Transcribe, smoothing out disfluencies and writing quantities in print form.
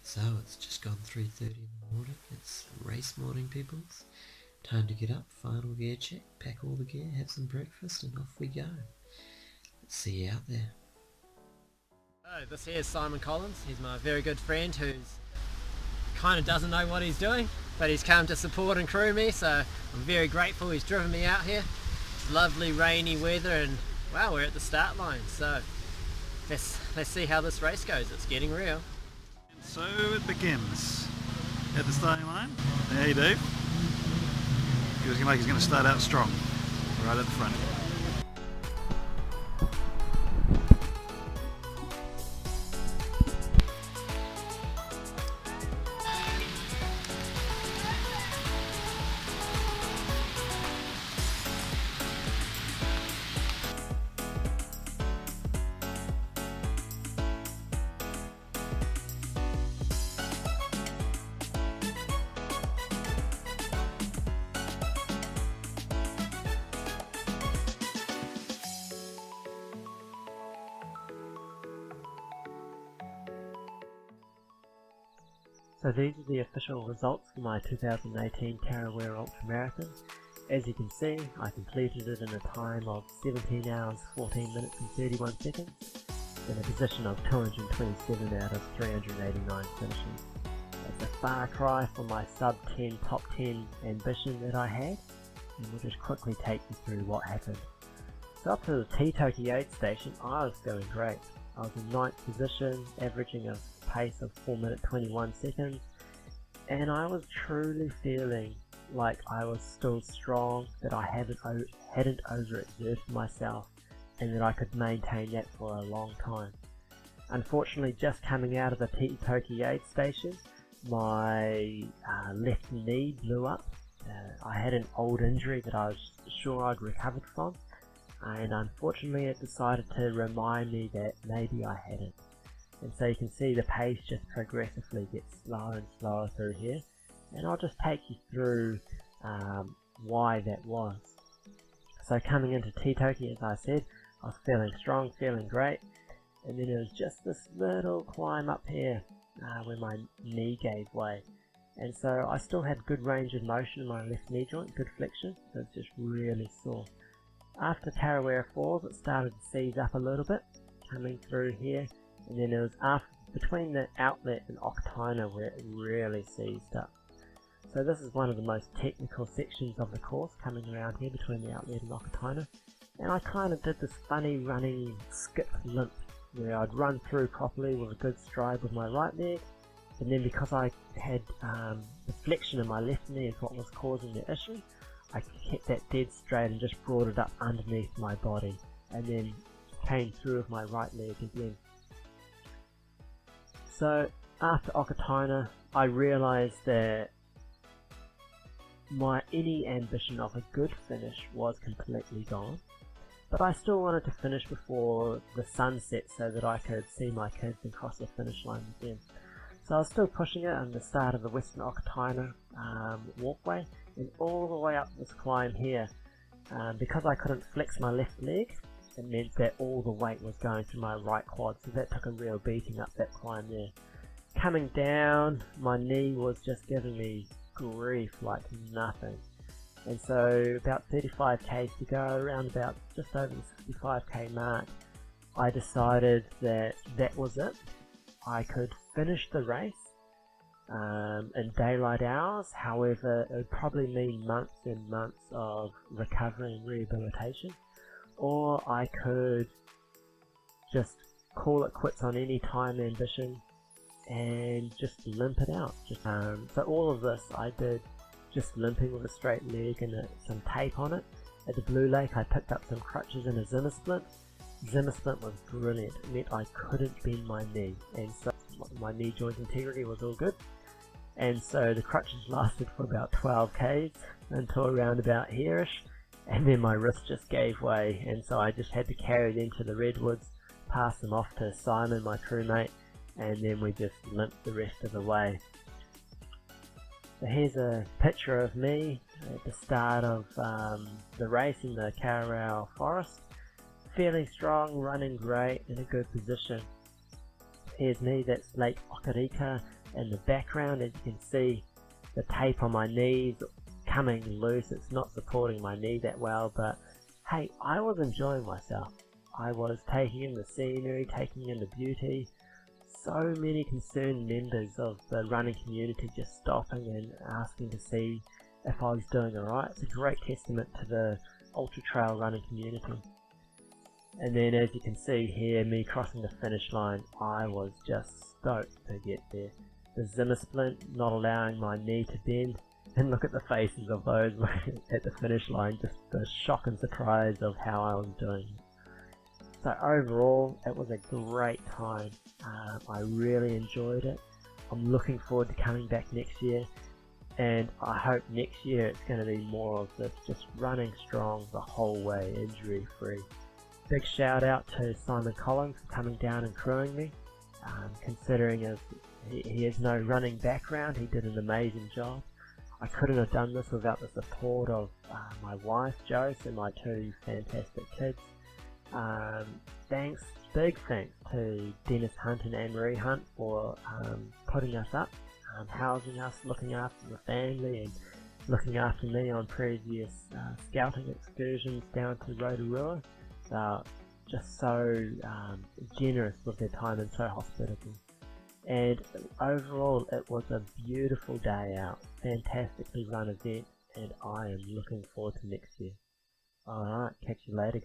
So it's just gone 3:30 in the morning. It's race morning, peoples. Time to get up, final gear check, pack all the gear, have some breakfast, and off we go. Let's see you out there. So this here is Simon Collins. He's my very good friend who's kind of doesn't know what he's doing, but he's come to support and crew me, so I'm very grateful he's driven me out here. It's lovely rainy weather and wow, we're at the start line, so let's see how this race goes. It's getting real. And so it begins at the starting line. Hey Dave. He was looking like he's going to start out strong, right at the front. So these are the official results for my 2018 Tarawera Ultramarathon. As you can see, I completed it in a time of 17 hours, 14 minutes and 31 seconds, in a position of 227 out of 389 finishes. It's a far cry from my sub 10 top 10 ambition that I had, and we'll just quickly take you through what happened. So up to the T-Toki aid station, I was going great. I was in 9th position, averaging a pace of 4 minutes 21 seconds, and I was truly feeling like I was still strong, that I hadn't overexerted myself, and that I could maintain that for a long time. Unfortunately, just coming out of the T-Toki aid station, my left knee blew up. I had an old injury that I was sure I'd recovered from, and unfortunately it decided to remind me that maybe I hadn't. And so you can see the pace just progressively gets slower and slower through here, and I'll just take you through why that was. So coming into T-Toki, as I said, I was feeling strong, feeling great, and then it was just this little climb up here where my knee gave way, and so I still had good range of motion in my left knee joint, good flexion, so it's just really sore. After Tarawera Falls, it started to seize up a little bit, coming through here, and then it was between the outlet and Okataina where it really seized up. So this is one of the most technical sections of the course, coming around here between the outlet and Okataina, and I kind of did this funny running skip limp, where I'd run through properly with a good stride with my right leg, and then because I had the flexion in my left knee is what was causing the issue, I kept that dead straight and just brought it up underneath my body, and then came through with my right leg again. So after Okataina, I realised that any ambition of a good finish was completely gone, but I still wanted to finish before the sun set so that I could see my kids and cross the finish line with them. So I was still pushing it on the start of the Western Okataina walkway, and all the way up this climb here. Because I couldn't flex my left leg, it meant that all the weight was going to my right quad, so that took a real beating up that climb there. Coming down, my knee was just giving me grief like nothing, and so about 35 k's to go, around about just over the 65k mark, I decided that that was it. I could finish the race in daylight hours, however it would probably mean months and months of recovery and rehabilitation, or I could just call it quits on any time ambition and just limp it out. So all of this I did just limping with a straight leg and some tape on it. At the Blue Lake I picked up some crutches and a Zimmer splint. Zimmer splint was brilliant, it meant I couldn't bend my knee, and so my knee joint integrity was all good. And so the crutches lasted for about 12 k's until around about here-ish, and then my wrist just gave way, and so I just had to carry them to the redwoods, pass them off to Simon, my crewmate, and then we just limped the rest of the way. So here's a picture of me at the start of the race in the Tarawera forest. Feeling strong, running great, in a good position. Here's me, that's Lake Okarika In the background, as you can see, the tape on my knees coming loose. It's not supporting my knee that well, but hey, I was enjoying myself. I was taking in the scenery, taking in the beauty. So many concerned members of the running community just stopping and asking to see if I was doing alright. It's a great testament to the ultra trail running community. And then as you can see here, me crossing the finish line, I was just stoked to get there. The Zimmer splint not allowing my knee to bend, and look at the faces of those at the finish line, just the shock and surprise of how I was doing. So overall, it was a great time. I really enjoyed it. I'm looking forward to coming back next year, and I hope next year it's going to be more of this, just running strong the whole way, injury free. Big shout out to Simon Collins for coming down and crewing me. Considering he has no running background, he did an amazing job. I couldn't have done this without the support of my wife Joyce and my two fantastic kids. Big thanks to Dennis Hunt and Anne-Marie Hunt for putting us up, housing us, looking after the family and looking after me on previous scouting excursions down to Rotorua. Just so generous with their time and so hospitable. And overall it was a beautiful day out, fantastically run event, and I am looking forward to next year. Alright, catch you later guys.